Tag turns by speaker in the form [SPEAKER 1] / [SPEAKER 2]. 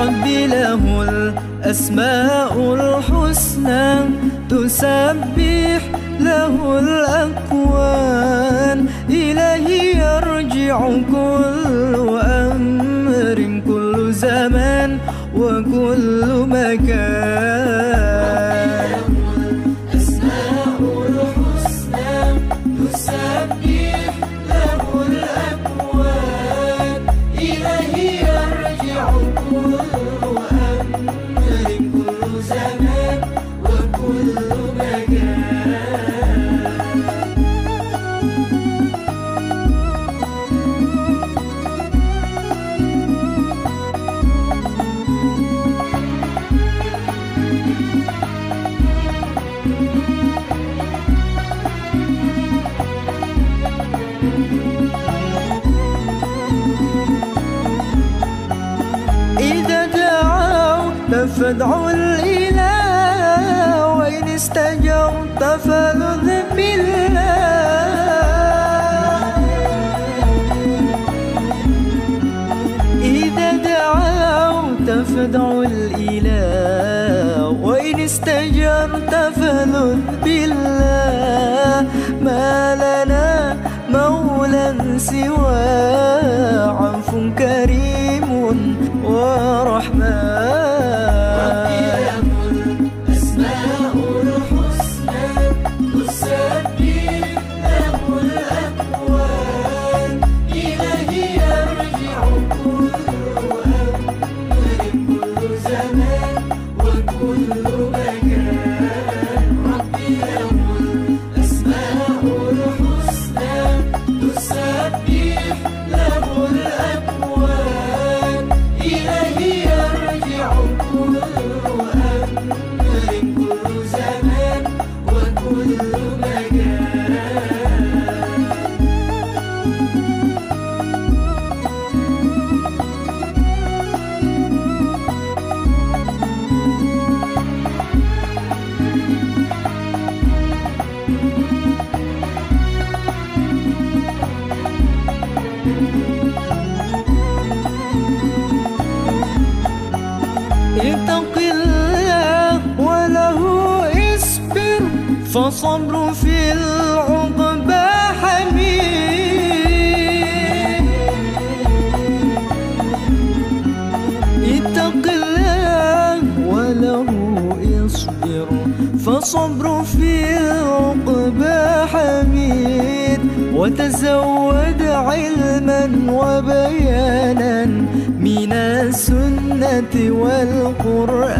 [SPEAKER 1] ربي له الأسماء الحسنى تسبح له الأكوان، إليه يرجع كل أمر كل زمان وكل مكان.
[SPEAKER 2] أسماء الحسنى تسبح له الأكوان، إليه يرجع كل أمر كل زمان وكل مكان.
[SPEAKER 1] إذا دعوت فادعوا الإله، وإن استجرت فلذ بالله. إذا دعوت فادعوا الإله، وإن استجرت فلذ بالله. ما لنا مولى سوى عفو كريم ورحمن.
[SPEAKER 2] ربي له الأسماء الحسنى تسبح له الأكوان، إليه يرجع كل أمر كل زمان وكل مكان. ربي له الأسماء الحسنى تسبح له الأكوان، إليه يرجع كل أمر كل زمان وكل مكان.
[SPEAKER 1] اتق الله وله اصبر، فصبر في العقبى حميد. اتق الله وله اصبر، فصبر في العقبى حميد. وتزود علما وبيانا من السنة والقرآن.